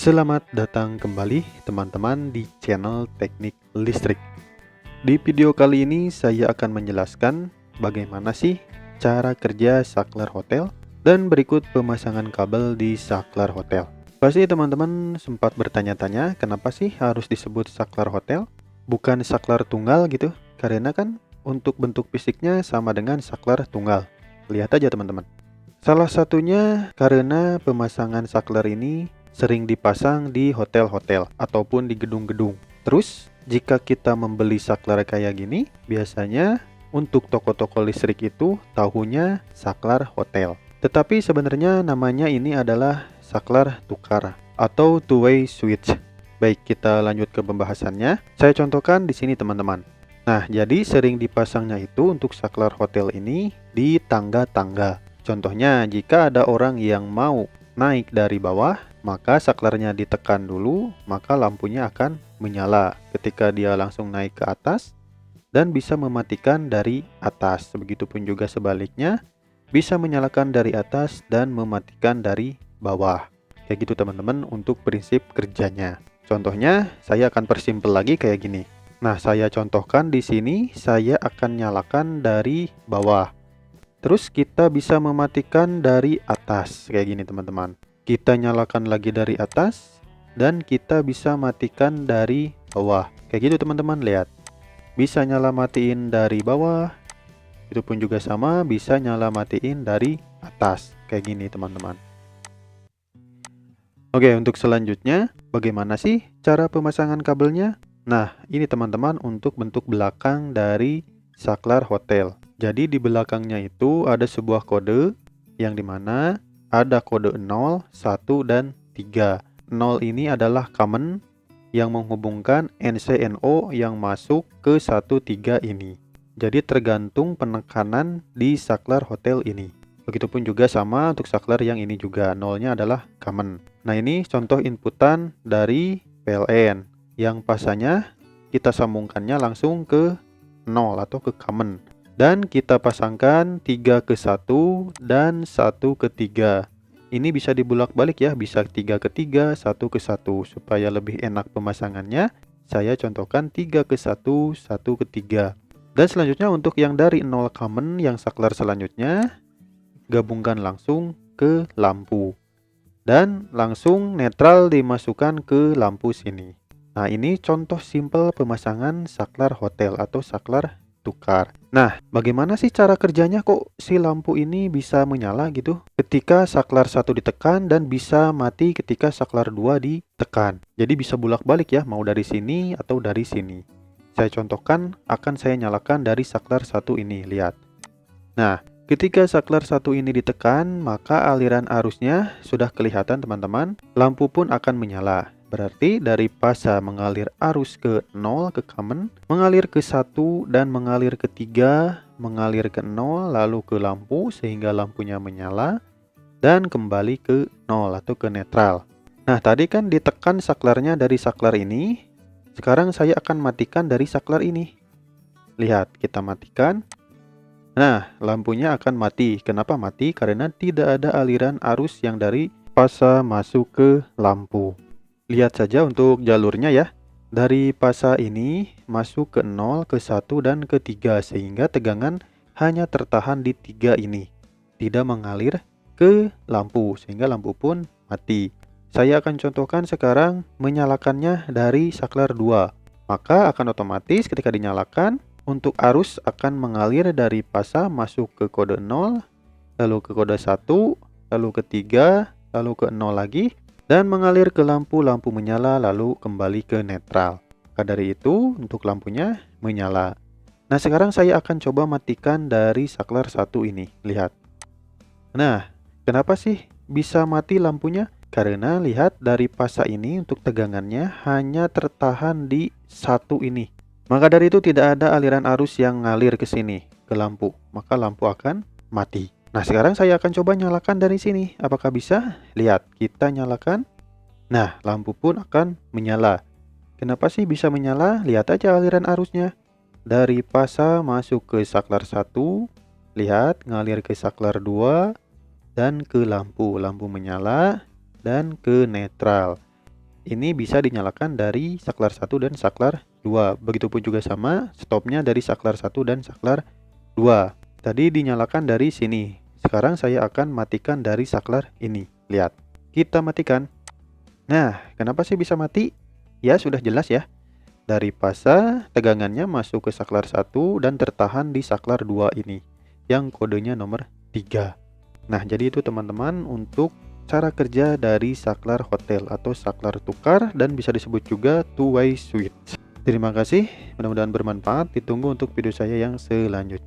Selamat datang kembali teman-teman di channel Teknik Listrik. Di video kali ini saya akan menjelaskan bagaimana sih cara kerja saklar hotel dan berikut pemasangan kabel di saklar hotel. Pasti teman-teman sempat bertanya-tanya kenapa sih harus disebut saklar hotel, bukan saklar tunggal gitu? Karena kan untuk bentuk fisiknya sama dengan saklar tunggal. Lihat aja teman-teman. Salah satunya karena pemasangan saklar ini sering dipasang di hotel-hotel ataupun di gedung-gedung. Terus, jika kita membeli saklar kayak gini, biasanya untuk toko-toko listrik itu tahunya saklar hotel. Tetapi sebenarnya namanya ini adalah saklar tukar atau two-way switch. Baik, kita lanjut ke pembahasannya. Saya contohkan di sini teman-teman. Nah, jadi sering dipasangnya itu untuk saklar hotel ini di tangga-tangga. Contohnya, jika ada orang yang mau naik dari bawah, maka saklarnya ditekan dulu, maka lampunya akan menyala ketika dia langsung naik ke atas dan bisa mematikan dari atas. Begitupun juga sebaliknya, bisa menyalakan dari atas dan mematikan dari bawah. Kayak gitu teman-teman untuk prinsip kerjanya. Contohnya, saya akan persimpel lagi kayak gini. Nah, saya contohkan di sini, saya akan nyalakan dari bawah. Terus kita bisa mematikan dari atas kayak gini teman-teman. Kita nyalakan lagi dari atas dan kita bisa matikan dari bawah. Kayak gitu teman-teman, lihat. Bisa nyala matiin dari bawah. Itu pun juga sama, bisa nyala matiin dari atas. Kayak gini teman-teman. Oke, untuk selanjutnya, bagaimana sih cara pemasangan kabelnya? Nah, ini teman-teman untuk bentuk belakang dari saklar hotel. Jadi di belakangnya itu ada sebuah kode yang dimana ada kode 0, 1, dan 3. 0 ini adalah common yang menghubungkan NC/NO yang masuk ke 1, 3 ini. Jadi tergantung penekanan di saklar hotel ini. Begitupun juga sama untuk saklar yang ini juga, 0-nya adalah common. Nah, ini contoh inputan dari PLN yang pasanya kita sambungkannya langsung ke 0 atau ke common. Dan kita pasangkan 3 ke 1 dan 1 ke 3. Ini bisa dibulak-balik ya, bisa 3 ke 3, 1 ke 1. Supaya lebih enak pemasangannya, saya contohkan 3 ke 1, 1 ke 3. Dan selanjutnya untuk yang dari 0 common, yang saklar selanjutnya, gabungkan langsung ke lampu. Dan langsung netral dimasukkan ke lampu sini. Nah, ini contoh simple pemasangan saklar hotel atau saklar tukar. Nah, bagaimana sih cara kerjanya kok si lampu ini bisa menyala gitu ketika saklar 1 ditekan dan bisa mati ketika saklar 2 ditekan. Jadi bisa bolak-balik ya, mau dari sini atau dari sini. Saya contohkan, akan saya nyalakan dari saklar 1 ini, lihat. Nah, ketika saklar 1 ini ditekan, maka aliran arusnya sudah kelihatan teman-teman. Lampu pun akan menyala. Berarti dari fasa mengalir arus ke 0 ke common, mengalir ke 1 dan mengalir ke 3, mengalir ke 0 lalu ke lampu sehingga lampunya menyala dan kembali ke 0 atau ke netral. Nah, tadi kan ditekan saklarnya dari saklar ini. Sekarang saya akan matikan dari saklar ini. Lihat, kita matikan. Nah, lampunya akan mati. Kenapa mati? Karena tidak ada aliran arus yang dari fasa masuk ke lampu. Lihat saja untuk jalurnya ya. Dari fasa ini masuk ke 0, ke 1, dan ke 3. Sehingga tegangan hanya tertahan di 3 ini. Tidak mengalir ke lampu. Sehingga lampu pun mati. Saya akan contohkan sekarang menyalakannya dari saklar 2. Maka akan otomatis ketika dinyalakan, untuk arus akan mengalir dari fasa masuk ke kode 0, lalu ke kode 1, lalu ke 3, lalu ke 0 lagi. Dan mengalir ke lampu, lampu menyala lalu kembali ke netral. Maka dari itu untuk lampunya menyala. Nah, sekarang saya akan coba matikan dari saklar 1 ini. Lihat. Nah, kenapa sih bisa mati lampunya? Karena lihat dari fasa ini untuk tegangannya hanya tertahan di 1 ini. Maka dari itu tidak ada aliran arus yang ngalir ke sini, ke lampu. Maka lampu akan mati. Nah, sekarang saya akan coba nyalakan dari sini. Apakah bisa? Lihat, kita nyalakan. Nah, lampu pun akan menyala. Kenapa sih bisa menyala? Lihat aja aliran arusnya. Dari fasa masuk ke saklar 1, lihat ngalir ke saklar 2 dan ke lampu. Lampu menyala dan ke netral. ini bisa dinyalakan dari saklar 1 dan saklar 2. Begitupun juga sama, stopnya dari saklar 1 dan saklar 2. Tadi dinyalakan dari sini. Sekarang saya akan matikan dari saklar ini. Lihat, kita matikan. Nah, kenapa sih bisa mati? Ya, sudah jelas ya. Dari fasa, tegangannya masuk ke saklar 1 dan tertahan di saklar 2 ini, yang kodenya nomor 3. Nah, jadi itu teman-teman untuk cara kerja dari saklar hotel atau saklar tukar dan bisa disebut juga two-way switch. Terima kasih, mudah-mudahan bermanfaat. Ditunggu untuk video saya yang selanjutnya.